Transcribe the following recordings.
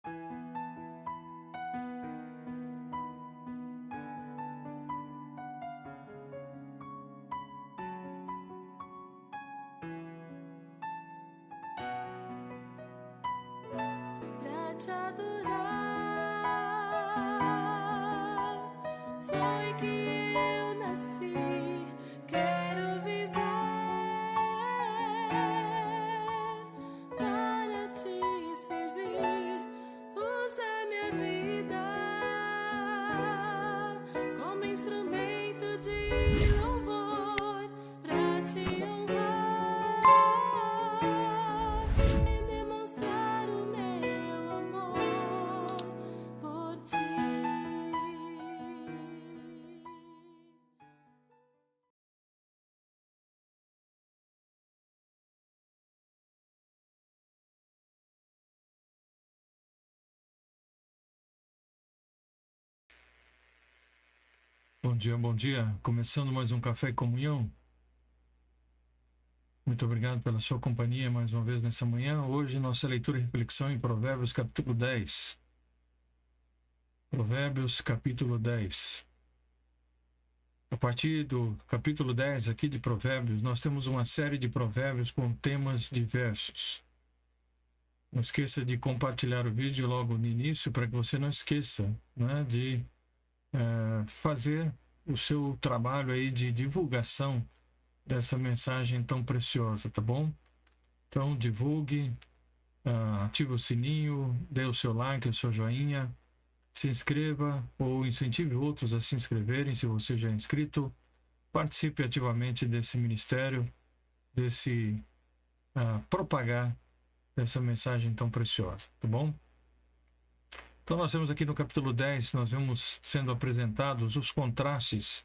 Pra te adorar, foi que eu nasci. Quero viver para te servir. Usa minha vida como instrumento de louvor pra te honrar e demonstrar o meu amor por ti. Bom dia, bom dia. Começando mais um Café e Comunhão. Muito obrigado pela sua companhia mais uma vez nessa manhã. Hoje, nossa leitura e reflexão em Provérbios, capítulo 10. Provérbios, capítulo 10. A partir do capítulo 10 aqui de Provérbios, nós temos uma série de provérbios com temas diversos. Não esqueça de compartilhar o vídeo logo no início para que você não esqueça, né, de fazer o seu trabalho aí de divulgação dessa mensagem tão preciosa, tá bom? Então, divulgue, ative o sininho, dê o seu like, o seu joinha, se inscreva ou incentive outros a se inscreverem se você já é inscrito. Participe ativamente desse ministério, desse propagar dessa mensagem tão preciosa, tá bom? Então nós temos aqui no capítulo 10, nós vemos sendo apresentados os contrastes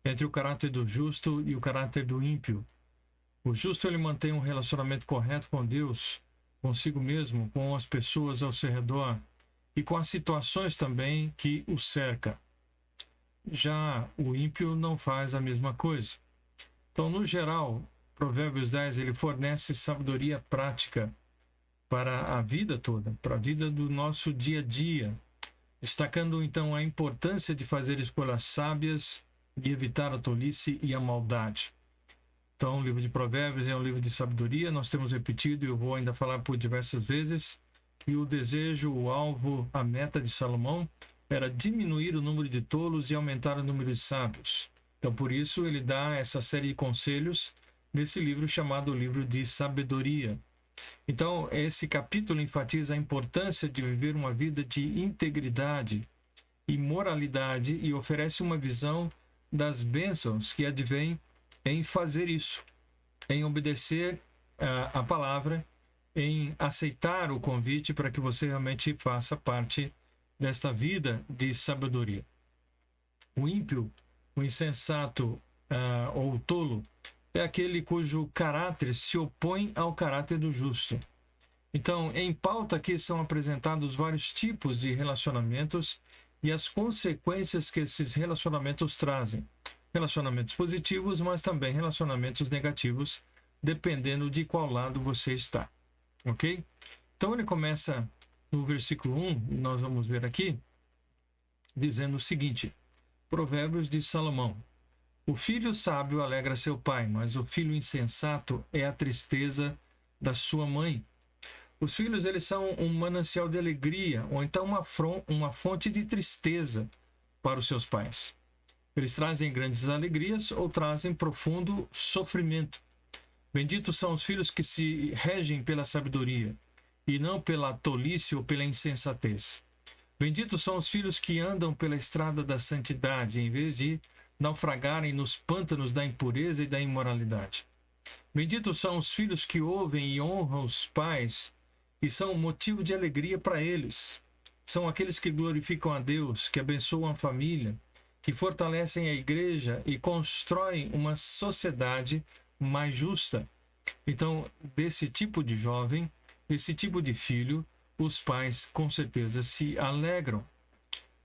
entre o caráter do justo e o caráter do ímpio. O justo ele mantém um relacionamento correto com Deus, consigo mesmo, com as pessoas ao seu redor e com as situações também que o cerca. Já o ímpio não faz a mesma coisa. Então, no geral, Provérbios 10 ele fornece sabedoria prática para a vida toda, para a vida do nosso dia a dia, destacando então a importância de fazer escolhas sábias e evitar a tolice e a maldade. Então, o livro de Provérbios é um livro de sabedoria, nós temos repetido e eu vou ainda falar por diversas vezes, que o desejo, o alvo, a meta de Salomão era diminuir o número de tolos e aumentar o número de sábios. Então, por isso, ele dá essa série de conselhos nesse livro chamado Livro de Sabedoria. Então, esse capítulo enfatiza a importância de viver uma vida de integridade e moralidade e oferece uma visão das bênçãos que advém em fazer isso, em obedecer a palavra, em aceitar o convite para que você realmente faça parte desta vida de sabedoria. O ímpio, o insensato ou o tolo, é aquele cujo caráter se opõe ao caráter do justo. Então, em pauta aqui são apresentados vários tipos de relacionamentos e as consequências que esses relacionamentos trazem. Relacionamentos positivos, mas também relacionamentos negativos, dependendo de qual lado você está. Ok? Então, ele começa no versículo 1, nós vamos ver aqui, dizendo o seguinte: Provérbios de Salomão. O filho sábio alegra seu pai, mas o filho insensato é a tristeza da sua mãe. Os filhos, eles são um manancial de alegria, ou então uma fonte de tristeza para os seus pais. Eles trazem grandes alegrias ou trazem profundo sofrimento. Benditos são os filhos que se regem pela sabedoria, e não pela tolice ou pela insensatez. Benditos são os filhos que andam pela estrada da santidade, em vez de naufragarem nos pântanos da impureza e da imoralidade. Benditos são os filhos que ouvem e honram os pais e são motivo de alegria para eles. São aqueles que glorificam a Deus, que abençoam a família, que fortalecem a igreja e constroem uma sociedade mais justa. Então, desse tipo de jovem, desse tipo de filho, os pais com certeza se alegram.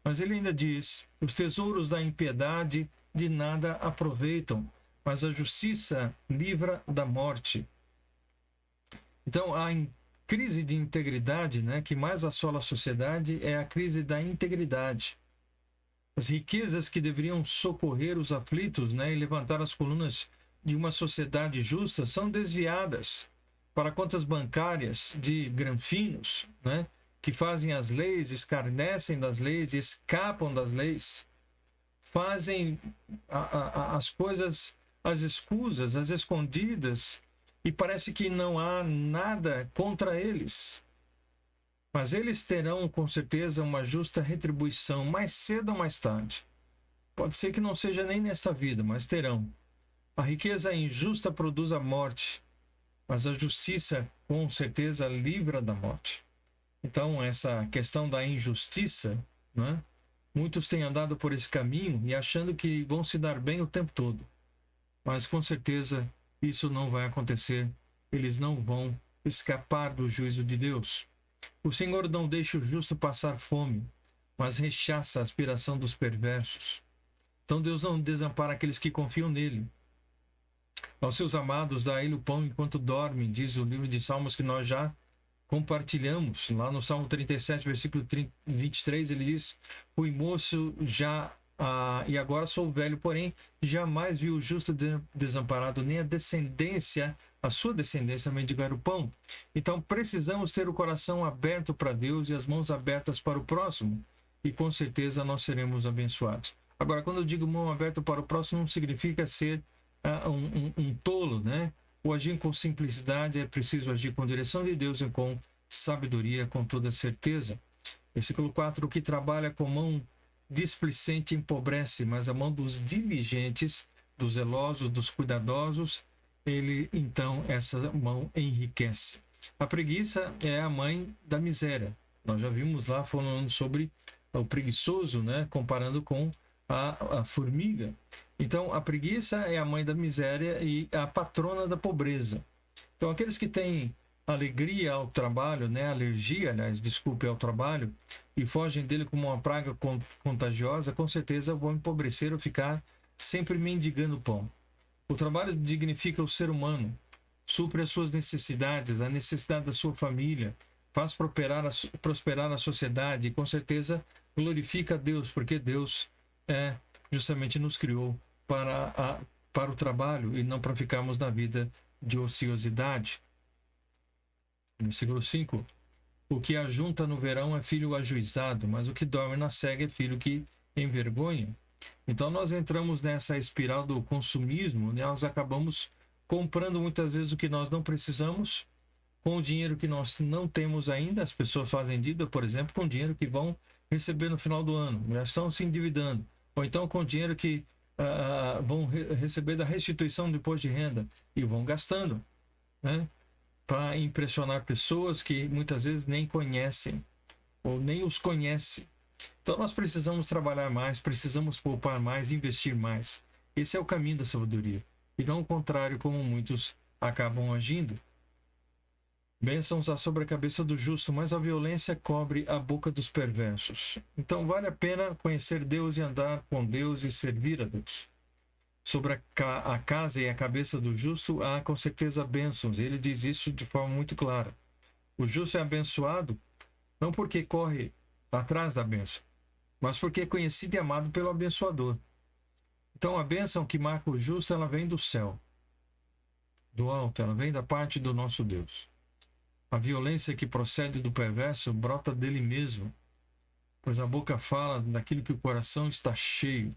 Mas ele ainda diz: os tesouros da impiedade de nada aproveitam, mas a justiça livra da morte. Então, crise de integridade, né, que mais assola a sociedade é a crise da integridade. As riquezas que deveriam socorrer os aflitos, né, e levantar as colunas de uma sociedade justa são desviadas para contas bancárias de granfinos, né, que fazem as leis, escarnecem das leis, escapam das leis, fazem as coisas, as escusas, as escondidas, e parece que não há nada contra eles. Mas eles terão, com certeza, uma justa retribuição, mais cedo ou mais tarde. Pode ser que não seja nem nesta vida, mas terão. A riqueza injusta produz a morte, mas a justiça, com certeza, livra da morte. Então, essa questão da injustiça, né? Muitos têm andado por esse caminho e achando que vão se dar bem o tempo todo. Mas, com certeza, isso não vai acontecer. Eles não vão escapar do juízo de Deus. O Senhor não deixa o justo passar fome, mas rechaça a aspiração dos perversos. Então Deus não desampara aqueles que confiam nele. Aos seus amados dá a ele o pão enquanto dormem, diz o livro de Salmos que nós já compartilhamos. Lá no Salmo 37, versículo 23, ele diz: fui moço já e agora sou velho, porém jamais vi o justo desamparado, nem a sua descendência mendigar o pão. Então precisamos ter o coração aberto para Deus e as mãos abertas para o próximo, e com certeza nós seremos abençoados. Agora, quando eu digo mão aberta para o próximo, não significa ser um tolo, né? O agir com simplicidade, é preciso agir com direção de Deus e com sabedoria, com toda certeza. Versículo 4: o que trabalha com mão displicente empobrece, mas a mão dos diligentes, dos zelosos, dos cuidadosos, então essa mão enriquece. A preguiça é a mãe da miséria. Nós já vimos lá falando sobre o preguiçoso, né? Comparando com a formiga. Então, a preguiça é a mãe da miséria e a patrona da pobreza. Então, aqueles que têm alegria ao trabalho, né? Alergia, aliás, desculpe, ao trabalho, e fogem dele como uma praga contagiosa, com certeza vão empobrecer ou ficar sempre mendigando pão. O trabalho dignifica o ser humano, supre as suas necessidades, a necessidade da sua família, faz prosperar a sociedade e, com certeza, glorifica a Deus, porque Deus justamente nos criou para o trabalho e não para ficarmos na vida de ociosidade. Versículo 5: o que ajunta no verão é filho ajuizado, mas o que dorme na cega é filho que envergonha. Então nós entramos nessa espiral do consumismo, né? Nós acabamos comprando muitas vezes o que nós não precisamos, com o dinheiro que nós não temos ainda. As pessoas fazem dívida, por exemplo, com o dinheiro que vão receber no final do ano, já estão se endividando. Ou então com o dinheiro que vão receber da restituição do imposto de renda e vão gastando, né? Para impressionar pessoas que muitas vezes nem conhecem ou nem os conhecem. Então nós precisamos trabalhar mais, precisamos poupar mais, investir mais. Esse é o caminho da sabedoria. E não o contrário, como muitos acabam agindo. Bênçãos há sobre a cabeça do justo, mas a violência cobre a boca dos perversos. Então vale a pena conhecer Deus e andar com Deus e servir a Deus. Sobre a casa e a cabeça do justo há com certeza bênçãos. Ele diz isso de forma muito clara. O justo é abençoado não porque corre atrás da bênção, mas porque é conhecido e amado pelo abençoador. Então a bênção que marca o justo, ela vem do céu, do alto, ela vem da parte do nosso Deus. A violência que procede do perverso brota dele mesmo, pois a boca fala daquilo que o coração está cheio.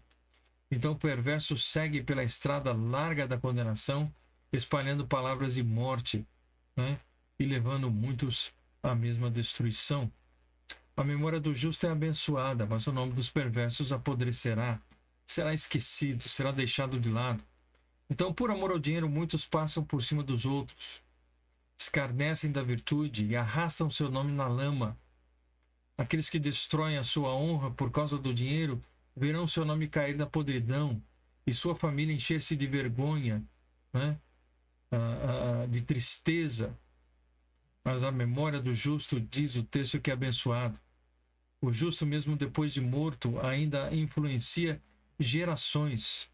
Então o perverso segue pela estrada larga da condenação, espalhando palavras de morte, né? E levando muitos à mesma destruição. A memória do justo é abençoada, mas o nome dos perversos apodrecerá, será esquecido, será deixado de lado. Então, por amor ao dinheiro, muitos passam por cima dos outros, escarnecem da virtude e arrastam seu nome na lama. Aqueles que destroem a sua honra por causa do dinheiro verão seu nome cair na podridão e sua família encher-se de vergonha, né? De tristeza. Mas a memória do justo, diz o texto, que é abençoado. O justo, mesmo depois de morto, ainda influencia gerações.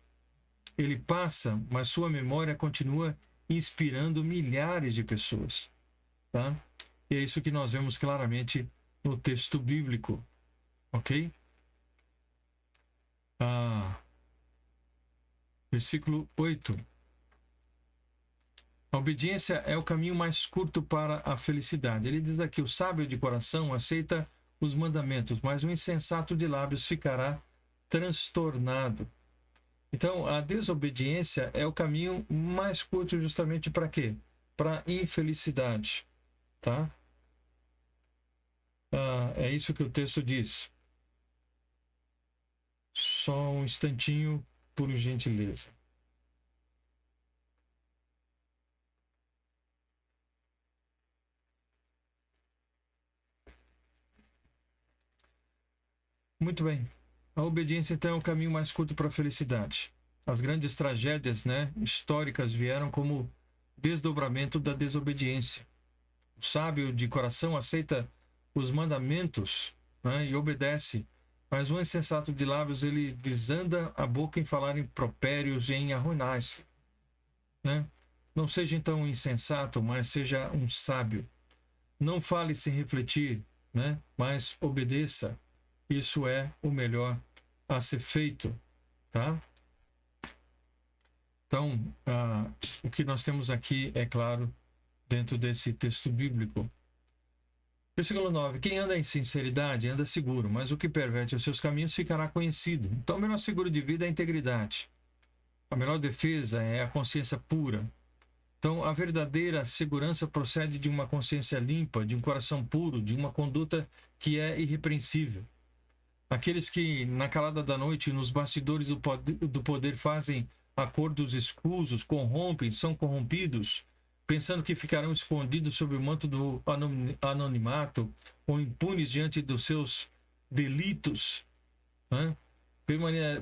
Ele passa, mas sua memória continua inspirando milhares de pessoas. Tá? E é isso que nós vemos claramente no texto bíblico, ok? Versículo 8. A obediência é o caminho mais curto para a felicidade. Ele diz aqui: o sábio de coração aceita os mandamentos, mas o insensato de lábios ficará transtornado. Então, a desobediência é o caminho mais curto justamente para quê? Para a infelicidade, tá? É isso que o texto diz. Só um instantinho, por gentileza. Muito bem. A obediência, então, é o caminho mais curto para a felicidade. As grandes tragédias, históricas vieram como desdobramento da desobediência. O sábio de coração aceita os mandamentos, e obedece, mas o insensato de lábios, ele desanda a boca em falar impropérios e em arruinar-se. Não seja então um insensato, mas seja um sábio. Não fale sem refletir, mas obedeça. Isso é o melhor a ser feito, tá? Então, o que nós temos aqui é claro dentro desse texto bíblico. Versículo 9. Quem anda em sinceridade anda seguro, mas o que perverte os seus caminhos ficará conhecido. Então, o melhor seguro de vida é a integridade. A melhor defesa é a consciência pura. Então, a verdadeira segurança procede de uma consciência limpa, de um coração puro, de uma conduta que é irrepreensível. Aqueles que, na calada da noite, nos bastidores do poder, fazem acordos escusos, corrompem, são corrompidos, pensando que ficarão escondidos sob o manto do anonimato ou impunes diante dos seus delitos,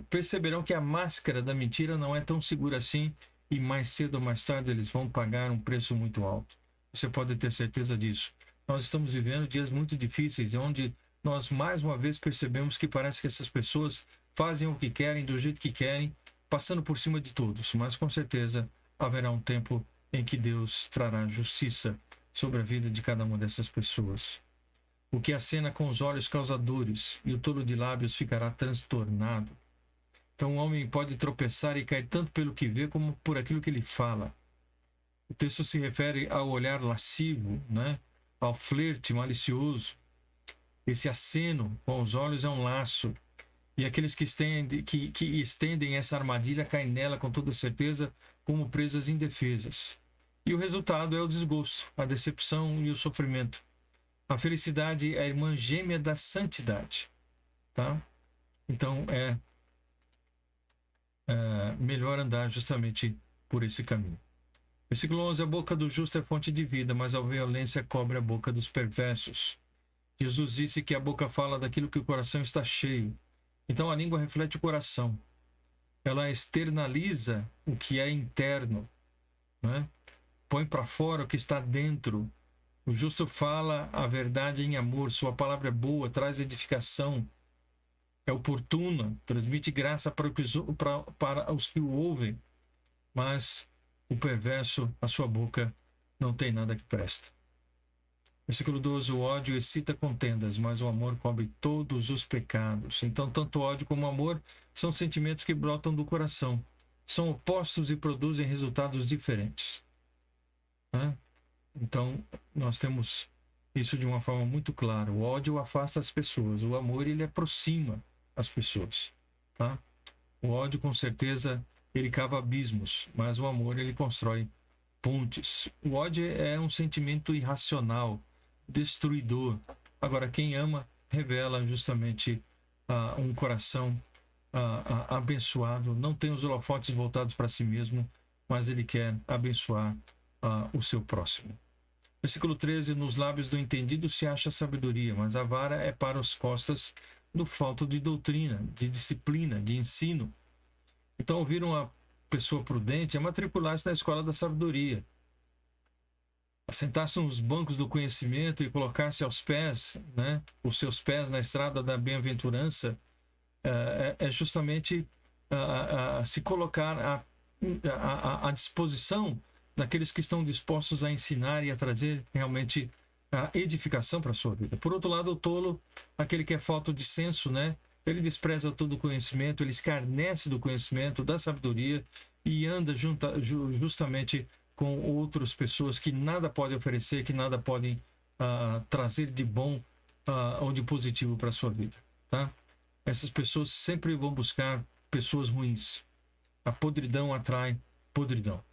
perceberão que a máscara da mentira não é tão segura assim e mais cedo ou mais tarde eles vão pagar um preço muito alto. Você pode ter certeza disso. Nós estamos vivendo dias muito difíceis, onde nós mais uma vez percebemos que parece que essas pessoas fazem o que querem, do jeito que querem, passando por cima de todos. Mas com certeza haverá um tempo em que Deus trará justiça sobre a vida de cada uma dessas pessoas. O que acena com os olhos causadores e o tolo de lábios ficará transtornado. Então o homem pode tropeçar e cair tanto pelo que vê como por aquilo que ele fala. O texto se refere ao olhar lascivo, ao flerte malicioso. Esse aceno com os olhos é um laço. E aqueles que estendem essa armadilha caem nela com toda certeza como presas indefesas. E o resultado é o desgosto, a decepção e o sofrimento. A felicidade é a irmã gêmea da santidade. Tá? Então é melhor andar justamente por esse caminho. Versículo 11. A boca do justo é fonte de vida, mas a violência cobre a boca dos perversos. Jesus disse que a boca fala daquilo que o coração está cheio. Então a língua reflete o coração. Ela externaliza o que é interno, põe para fora o que está dentro. O justo fala a verdade em amor. Sua palavra é boa, traz edificação, é oportuna, transmite graça para os que o ouvem. Mas o perverso, a sua boca não tem nada que presta. Versículo 12. O ódio excita contendas, mas o amor cobre todos os pecados. Então, tanto o ódio como o amor são sentimentos que brotam do coração. São opostos e produzem resultados diferentes. Então, nós temos isso de uma forma muito clara. O ódio afasta as pessoas. O amor, ele aproxima as pessoas. Tá? O ódio, com certeza, ele cava abismos, mas o amor, ele constrói pontes. O ódio é um sentimento irracional, destruidor. Agora, quem ama revela justamente um coração abençoado, não tem os holofotes voltados para si mesmo, mas ele quer abençoar o seu próximo. Versículo 13. Nos lábios do entendido se acha sabedoria, mas a vara é para as costas do falto de doutrina, de disciplina, de ensino. Então, ouvir uma pessoa prudente é matricular-se na escola da sabedoria. Assentar-se nos bancos do conhecimento e colocar-se aos pés, os seus pés na estrada da bem-aventurança, é justamente se colocar à disposição daqueles que estão dispostos a ensinar e a trazer realmente a edificação para a sua vida. Por outro lado, o tolo, aquele que é falto de senso, né? Ele despreza todo o conhecimento, ele escarnece do conhecimento, da sabedoria e anda justamente com outras pessoas que nada podem oferecer, que nada podem trazer de bom ou de positivo para a sua vida, tá? Essas pessoas sempre vão buscar pessoas ruins. A podridão atrai podridão.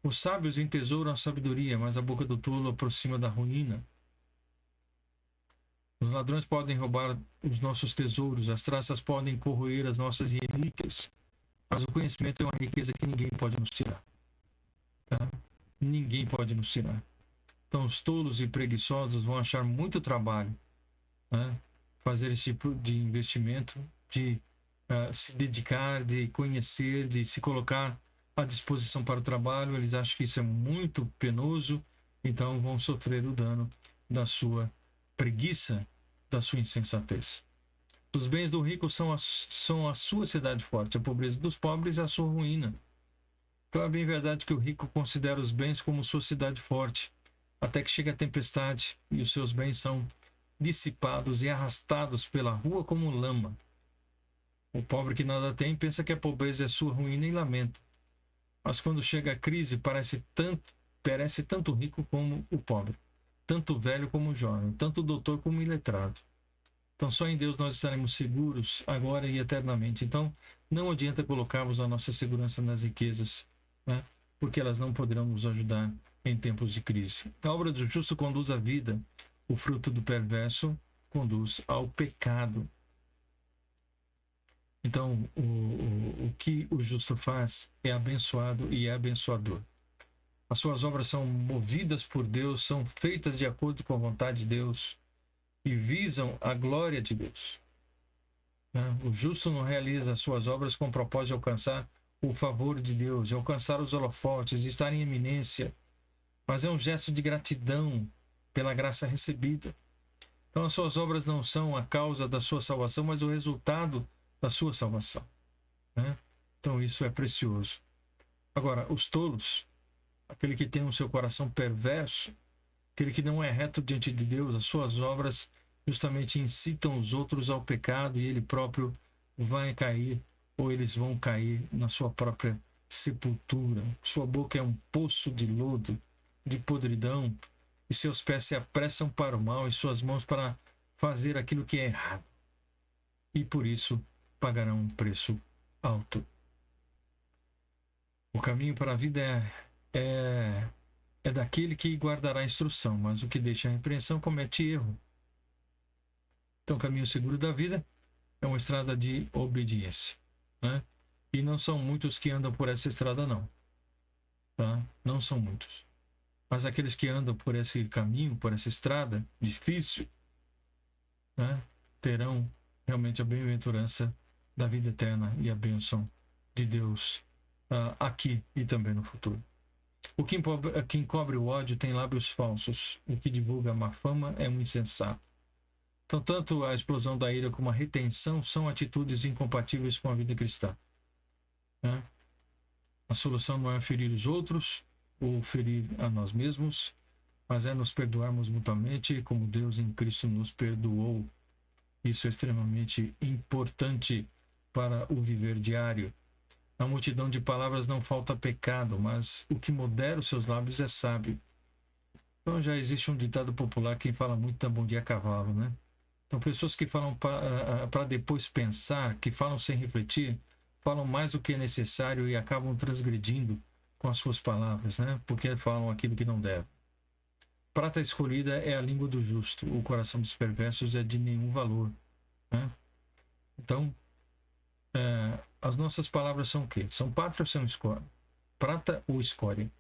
Os sábios entesouram a sabedoria, mas a boca do tolo aproxima da ruína. Os ladrões podem roubar os nossos tesouros, as traças podem corroer as nossas relíquias, mas o conhecimento é uma riqueza que ninguém pode nos tirar. Tá? Ninguém pode nos tirar. Então, os tolos e preguiçosos vão achar muito trabalho, né? Fazer esse tipo de investimento, de se dedicar, de conhecer, de se colocar à disposição para o trabalho. Eles acham que isso é muito penoso, então vão sofrer o dano da sua preguiça, da sua insensatez. Os bens do rico são a sua cidade forte, a pobreza dos pobres é a sua ruína. Então é bem verdade que o rico considera os bens como sua cidade forte, até que chega a tempestade e os seus bens são dissipados e arrastados pela rua como lama. O pobre que nada tem pensa que a pobreza é sua ruína e lamenta. Mas quando chega a crise, perece tanto o rico como o pobre, tanto o velho como o jovem, tanto o doutor como o iletrado. Então só em Deus nós estaremos seguros agora e eternamente. Então não adianta colocarmos a nossa segurança nas riquezas, né? Porque elas não poderão nos ajudar em tempos de crise. A obra do justo conduz à vida, o fruto do perverso conduz ao pecado. Então, o que o justo faz é abençoado e é abençoador. As suas obras são movidas por Deus, são feitas de acordo com a vontade de Deus e visam a glória de Deus. O justo não realiza as suas obras com o propósito de alcançar o favor de Deus, de alcançar os holofotes, de estar em eminência, mas é um gesto de gratidão pela graça recebida. Então, as suas obras não são a causa da sua salvação, mas o resultado da sua salvação, né? Então isso é precioso. Agora, os tolos, aquele que tem o seu coração perverso, aquele que não é reto diante de Deus, as suas obras justamente incitam os outros ao pecado e ele próprio vai cair, ou eles vão cair na sua própria sepultura. Sua boca é um poço de lodo, de podridão, e seus pés se apressam para o mal e suas mãos para fazer aquilo que é errado. E por isso pagarão um preço alto. O caminho para a vida é daquele que guardará a instrução, mas o que deixa a repreensão comete erro. Então, o caminho seguro da vida é uma estrada de obediência, né? E não são muitos que andam por essa estrada, não. Tá? Não são muitos. Mas aqueles que andam por esse caminho, por essa estrada difícil, né, terão realmente a bem-aventurança da vida eterna e a bênção de Deus aqui e também no futuro. O que encobre o ódio tem lábios falsos. O que divulga a má fama é um insensato. Então, tanto a explosão da ira como a retenção são atitudes incompatíveis com a vida cristã, né? A solução não é ferir os outros ou ferir a nós mesmos, mas é nos perdoarmos mutuamente como Deus em Cristo nos perdoou. Isso é extremamente importante para o viver diário. Na multidão de palavras não falta pecado, mas o que modera os seus lábios é sábio. Então já existe um ditado popular: quem fala muito dá bom dia a cavalo, né? Então pessoas que falam para depois pensar, que falam sem refletir, falam mais do que é necessário e acabam transgredindo com as suas palavras, né? Porque falam aquilo que não deve. Prata escolhida é a língua do justo, o coração dos perversos é de nenhum valor, né? Então, as nossas palavras são o quê? São pátria ou são escória? Prata ou escória?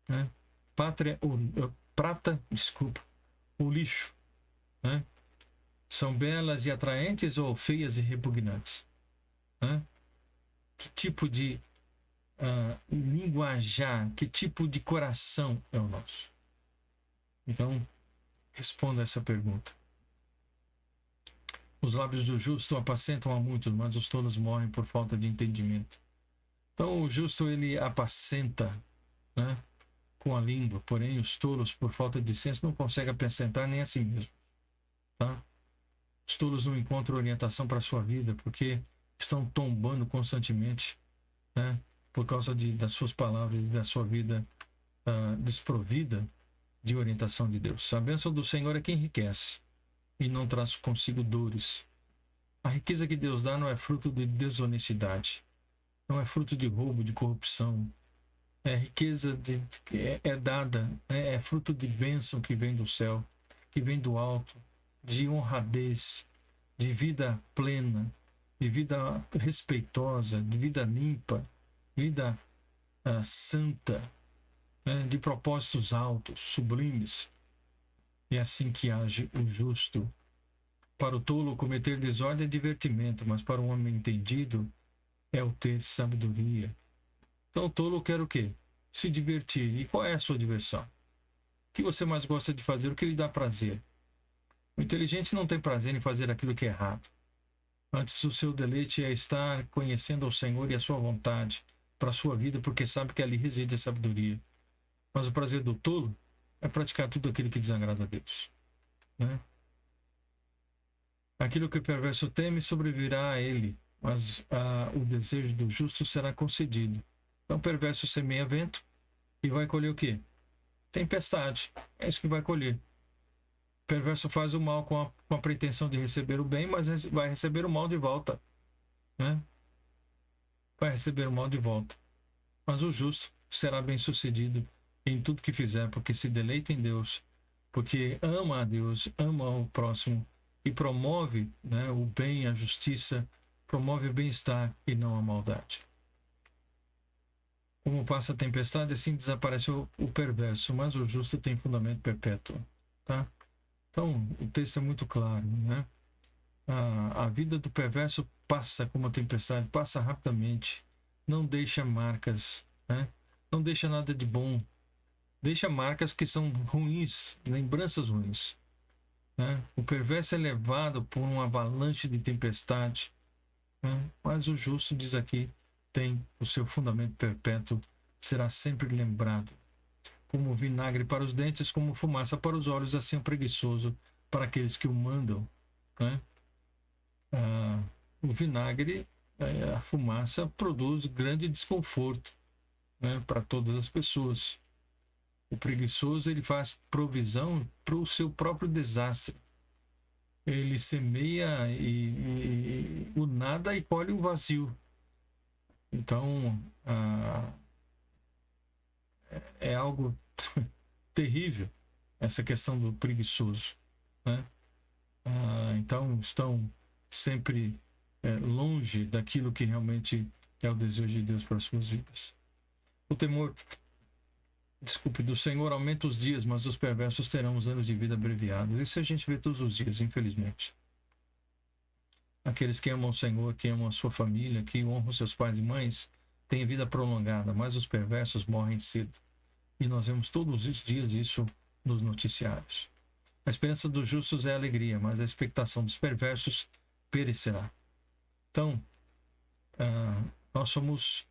Né? Prata, o lixo, né? São belas e atraentes ou feias e repugnantes? Né? Que tipo de linguajar, que tipo de coração é o nosso? Então, responda essa pergunta. Os lábios do justo apacentam a muitos, mas os tolos morrem por falta de entendimento. Então, o justo, ele apacenta, né, com a língua, porém os tolos, por falta de senso, não conseguem acrescentar nem a si mesmo. Tá? Os tolos não encontram orientação para a sua vida, porque estão tombando constantemente, né? Por causa das suas palavras e da sua vida desprovida de orientação de Deus. A bênção do Senhor é que enriquece e não traz consigo dores. A riqueza que Deus dá não é fruto de desonestidade, não é fruto de roubo, de corrupção. É riqueza dada, é fruto de bênção que vem do céu, que vem do alto, de honradez, de vida plena, de vida respeitosa, de vida limpa, vida santa, né? De propósitos altos, sublimes. É assim que age o justo. Para o tolo, cometer desordem é divertimento, mas para um homem entendido é o ter sabedoria. Então o tolo quer o quê? Se divertir. E qual é a sua diversão? O que você mais gosta de fazer? O que lhe dá prazer? O inteligente não tem prazer em fazer aquilo que é errado. Antes, o seu deleite é estar conhecendo ao Senhor e a sua vontade para a sua vida, porque sabe que ali reside a sabedoria. Mas o prazer do tolo é praticar tudo aquilo que desagrada a Deus, né? Aquilo que o perverso teme sobrevirá a ele, mas o desejo do justo será concedido. Então o perverso semeia vento e vai colher o quê? Tempestade. É isso que vai colher. O perverso faz o mal com a pretensão de receber o bem, mas vai receber o mal de volta, né? Vai receber o mal de volta. Mas o justo será bem sucedido em tudo que fizer, porque se deleita em Deus, porque ama a Deus, ama o próximo e promove, né, o bem, a justiça, promove o bem-estar e não a maldade. Como passa a tempestade, assim desaparece o perverso, mas o justo tem fundamento perpétuo. Tá? Então, o texto é muito claro, né? A vida do perverso passa como a tempestade, passa rapidamente, não deixa marcas, né? Não deixa nada de bom, deixa marcas que são ruins, lembranças ruins, né? O perverso é levado por uma avalanche de tempestade, né? Mas o justo, diz aqui, tem o seu fundamento perpétuo, será sempre lembrado. Como vinagre para os dentes, como fumaça para os olhos, assim é preguiçoso para aqueles que o mandam, né? O vinagre, a fumaça, produz grande desconforto, né, para todas as pessoas. O preguiçoso, ele faz provisão para o seu próprio desastre. Ele semeia o nada e colhe o vazio. Então, é algo terrível essa questão do preguiçoso, né? Então, estão sempre longe daquilo que realmente é o desejo de Deus para as suas vidas. O temor, do Senhor aumenta os dias, mas os perversos terão os anos de vida abreviados. Isso a gente vê todos os dias, infelizmente. Aqueles que amam o Senhor, que amam a sua família, que honram seus pais e mães, têm vida prolongada, mas os perversos morrem cedo. E nós vemos todos os dias isso nos noticiários. A esperança dos justos é alegria, mas a expectação dos perversos perecerá. Então, nós somos,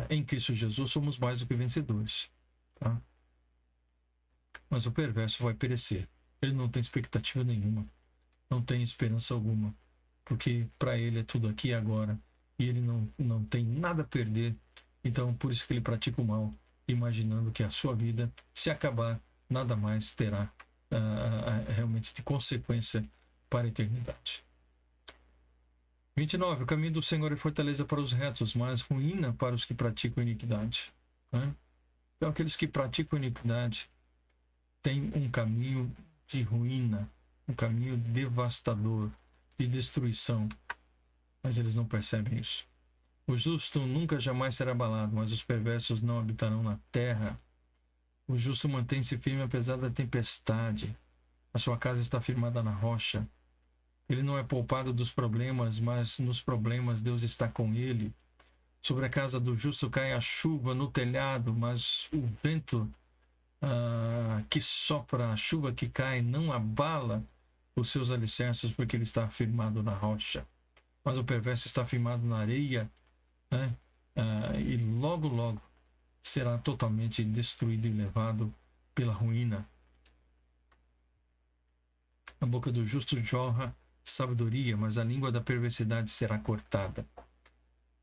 em Cristo Jesus, somos mais do que vencedores. Tá? Mas o perverso vai perecer. Ele não tem expectativa nenhuma. Não tem esperança alguma. Porque para ele é tudo aqui e agora. E ele não tem nada a perder. Então, por isso que ele pratica o mal, imaginando que a sua vida, se acabar, nada mais terá realmente de consequência para a eternidade. 29. O caminho do Senhor é fortaleza para os retos, mas ruína para os que praticam iniquidade. Né? Então, aqueles que praticam iniquidade têm um caminho de ruína, um caminho devastador, de destruição, mas eles não percebem isso. O justo nunca jamais será abalado, mas os perversos não habitarão na terra. O justo mantém-se firme apesar da tempestade. A sua casa está firmada na rocha. Ele não é poupado dos problemas, mas nos problemas Deus está com ele. Sobre a casa do justo cai a chuva no telhado, mas o vento que sopra, a chuva que cai, não abala os seus alicerces, porque ele está firmado na rocha. Mas o perverso está firmado na areia, né? E logo, logo será totalmente destruído e levado pela ruína. A boca do justo jorra sabedoria, mas a língua da perversidade será cortada.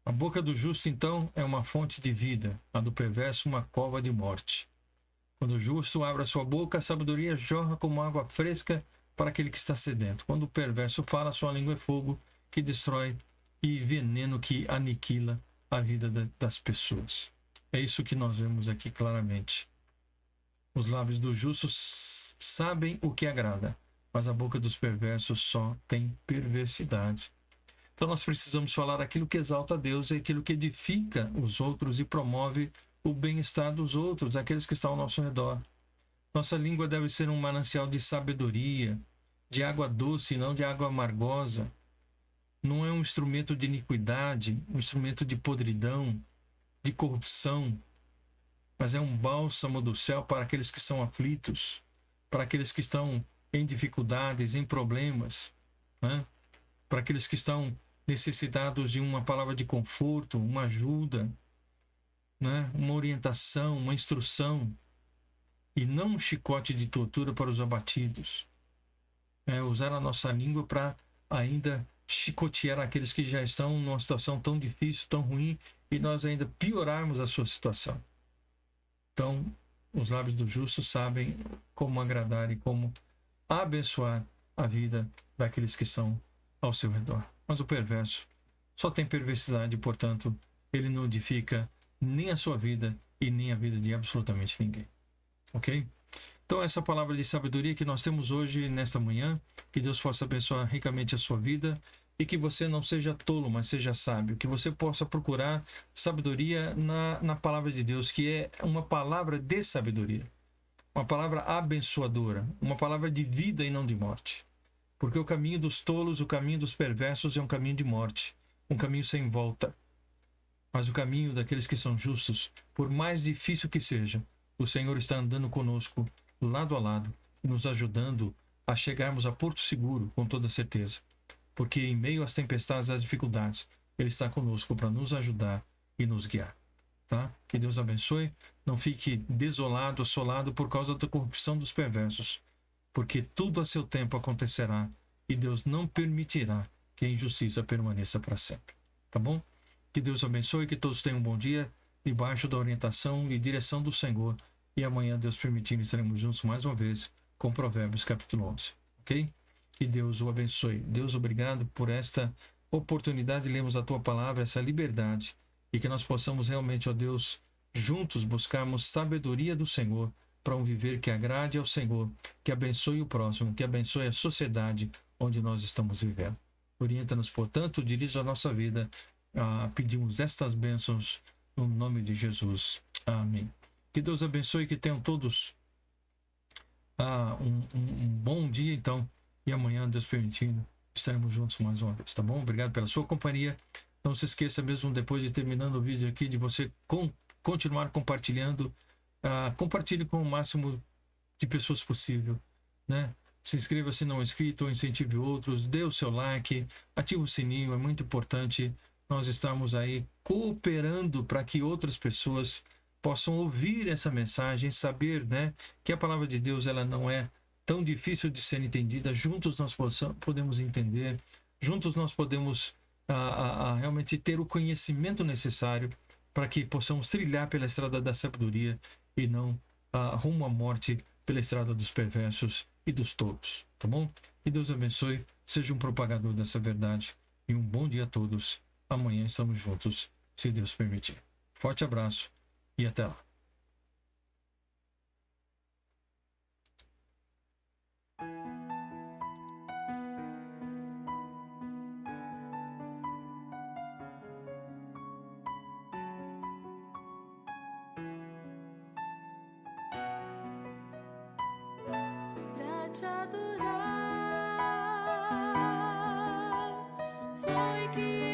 A boca do justo, então, é uma fonte de vida, a do perverso uma cova de morte. Quando o justo abre a sua boca, a sabedoria jorra como água fresca para aquele que está sedento. Quando o perverso fala, sua língua é fogo que destrói e veneno que aniquila a vida das pessoas. É isso que nós vemos aqui claramente. Os lábios do justo sabem o que agrada, mas a boca dos perversos só tem perversidade. Então nós precisamos falar aquilo que exalta a Deus e aquilo que edifica os outros e promove o bem-estar dos outros, aqueles que estão ao nosso redor. Nossa língua deve ser um manancial de sabedoria, de água doce e não de água amargosa. Não é um instrumento de iniquidade, um instrumento de podridão, de corrupção, mas é um bálsamo do céu para aqueles que são aflitos, para aqueles que estão em dificuldades, em problemas, né? Para aqueles que estão necessitados de uma palavra de conforto, uma ajuda, né? Uma orientação, uma instrução, e não um chicote de tortura para os abatidos. Usar a nossa língua para ainda chicotear aqueles que já estão numa situação tão difícil, tão ruim, e nós ainda piorarmos a sua situação. Então, os lábios do justo sabem como agradar e como abençoar a vida daqueles que estão ao seu redor. Mas o perverso só tem perversidade, portanto, ele não edifica nem a sua vida e nem a vida de absolutamente ninguém. Ok? Então, essa palavra de sabedoria que nós temos hoje, nesta manhã, que Deus possa abençoar ricamente a sua vida e que você não seja tolo, mas seja sábio, que você possa procurar sabedoria na palavra de Deus, que é uma palavra de sabedoria, uma palavra abençoadora, uma palavra de vida e não de morte. Porque o caminho dos tolos, o caminho dos perversos é um caminho de morte, um caminho sem volta. Mas o caminho daqueles que são justos, por mais difícil que seja, o Senhor está andando conosco, lado a lado, nos ajudando a chegarmos a Porto Seguro, com toda certeza. Porque em meio às tempestades e às dificuldades, Ele está conosco para nos ajudar e nos guiar. Tá? Que Deus abençoe. Não fique desolado, assolado por causa da corrupção dos perversos. Porque tudo a seu tempo acontecerá e Deus não permitirá que a injustiça permaneça para sempre. Tá bom? Que Deus abençoe, que todos tenham um bom dia, debaixo da orientação e direção do Senhor. E amanhã, Deus permitindo, estaremos juntos mais uma vez com Provérbios capítulo 11. Ok? Que Deus o abençoe. Deus, obrigado por esta oportunidade de lermos a Tua palavra, essa liberdade. E que nós possamos realmente, ó Deus, juntos buscarmos sabedoria do Senhor para um viver que agrade ao Senhor, que abençoe o próximo, que abençoe a sociedade onde nós estamos vivendo. Orienta-nos, portanto, dirija a nossa vida. Pedimos estas bênçãos no nome de Jesus. Amém. Que Deus abençoe e que tenham todos um bom dia, então. E amanhã, Deus permitindo, estaremos juntos mais uma vez, tá bom? Obrigado pela sua companhia. Não se esqueça, mesmo depois de terminando o vídeo aqui, de você continuar compartilhando. Compartilhe com o máximo de pessoas possível, né? Se inscreva se não é inscrito, ou incentive outros, dê o seu like, ative o sininho, é muito importante nós estarmos aí cooperando para que outras pessoas possam ouvir essa mensagem, saber, né, que a palavra de Deus ela não é tão difícil de ser entendida. Juntos nós podemos entender, juntos nós podemos realmente ter o conhecimento necessário para que possamos trilhar pela estrada da sabedoria e não rumo à morte pela estrada dos perversos e dos tolos, tá bom? Que Deus abençoe, seja um propagador dessa verdade e um bom dia a todos. Amanhã estamos juntos, se Deus permitir. Forte abraço e até lá. Pra te adorar, foi que